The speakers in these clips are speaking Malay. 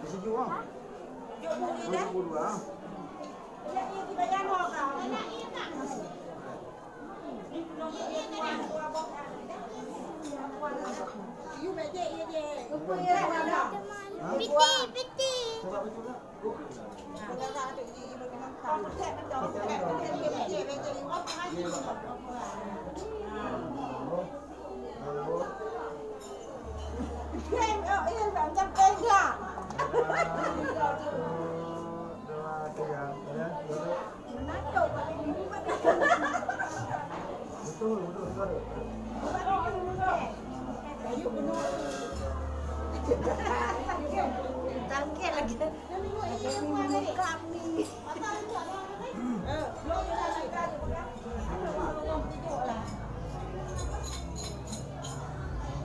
Sejuk ah. Jom bunyi dah. 22 ah. Ya, ia kita jangan kau. You baca ia je. Apa ya ada? Piti. Sebab betul tak? Kalau tak ada ini memang tahu. Tak betul. Tak betul. Dia baca ini apa lagi? Kan, ia macam tega. Menakau pada ibu pada. Betul. Ayo benar. Tangkil lagi. Kami.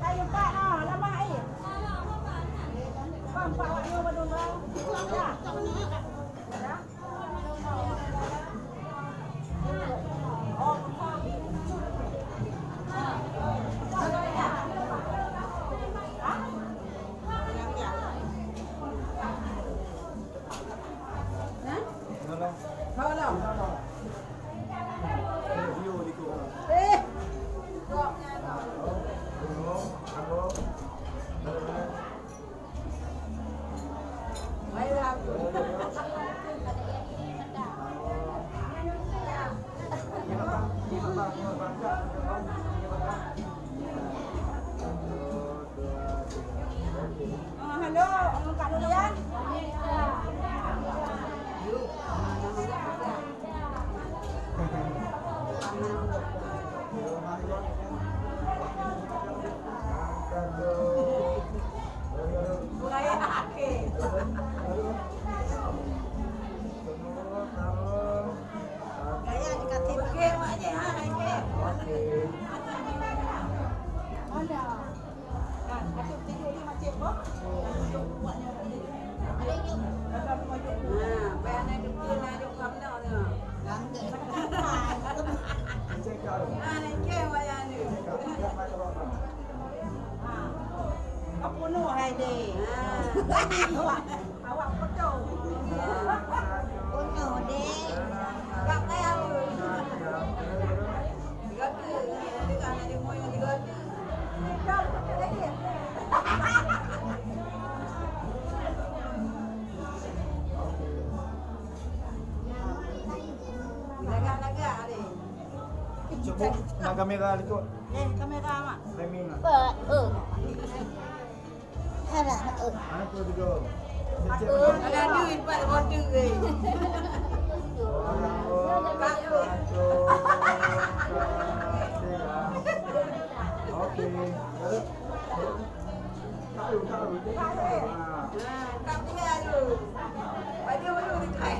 Ayo Pak, lama air. Pak awak ni mana dah? Ya. Hello, Kak Nulian. Gaya dikasih pakai maknya ha, ada. Kan, aku tidur ni macam apa? Buatnya tadi. Ada yang dalam wajib. Bayan ada pun ada kamna ni. Langgar. Nak ke bayan ni. Apa nu hai de? Awak betul. Punya de. Kak kaya apa? Digata. Dengan ada moyang digata. Jom kita lagi. Lagak-lagak ni. Cuba nak kamera ikut. Kamera mak. Timing ah. Ada. Aku juga. Ada duit pada bodoh ke. Okey. Tahu. Kak tinggal dulu. Bagi baru dikai.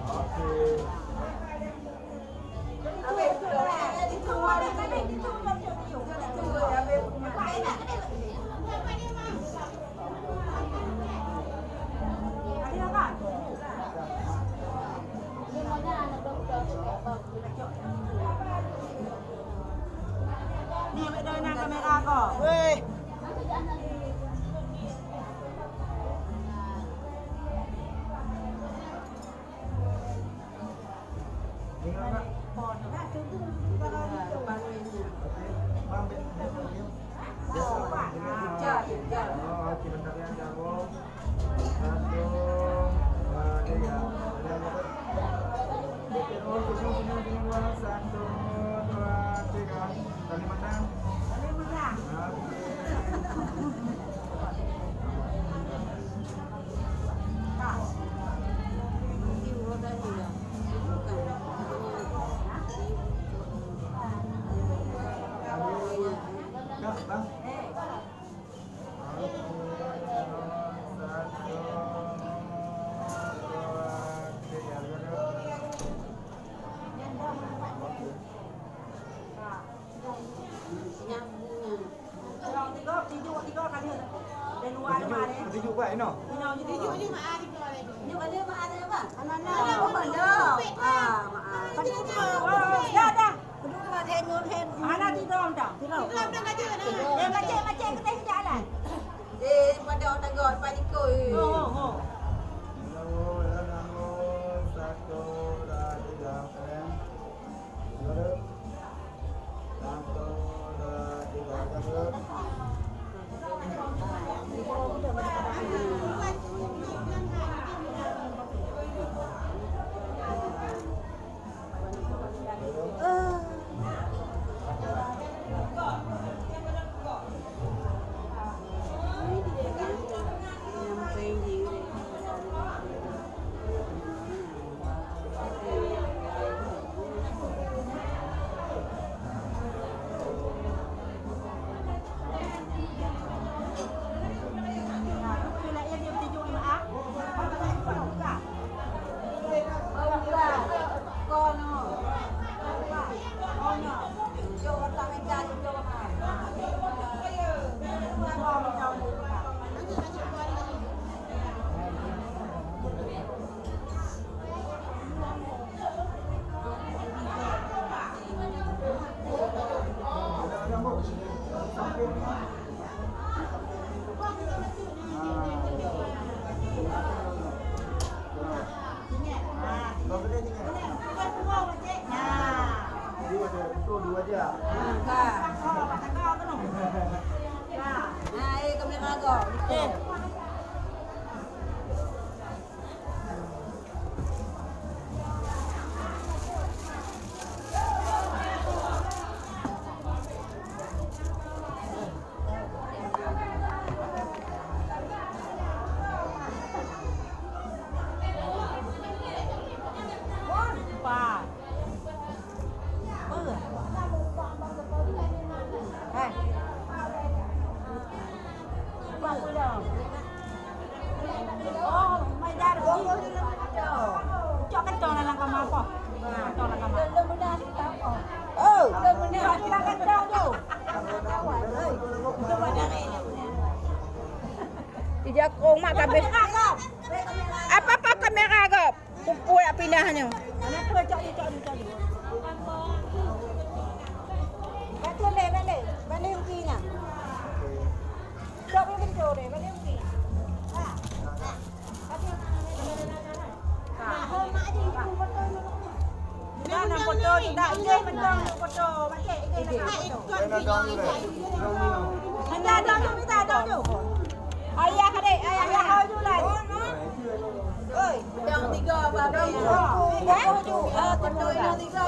Okey. Habis tu di tua dah tadi di tua jom. Tua habis makan nak. Ada apa? Ni ada nak kamera kau. Weh. Ingat tak? Nak tunggu kalau itu baru ini. Ambil. Jom. Oh, okey bentar ya, jawab. 1 2 3. Okey, senyum. 1 2 3. Kalimantan. Boleh menang. Bang. Tiga kali. Dan luar ada mana? Tujuh buat no. Tiga je mak ada tiga lagi. Ni ada mak ada apa? Anak-anak. Dah. Kedua hand. Anak tidur dah. Tidur dah kerja dah. Dia macam kita jalan. Pada orang tangga pada ikut. Ijakong mak kabeh. Apa kamera gop? Kumpul nak pindahnya. Anak tu cak ni. Balik uki nya. Cak ni betul deh, balik uki. Nak foto tidak ide betul foto macam ide nak foto. Ada tu. Ayah adik, ayah tu lah. Oi, yang 3 apa? Foto tu. Foto yang 3.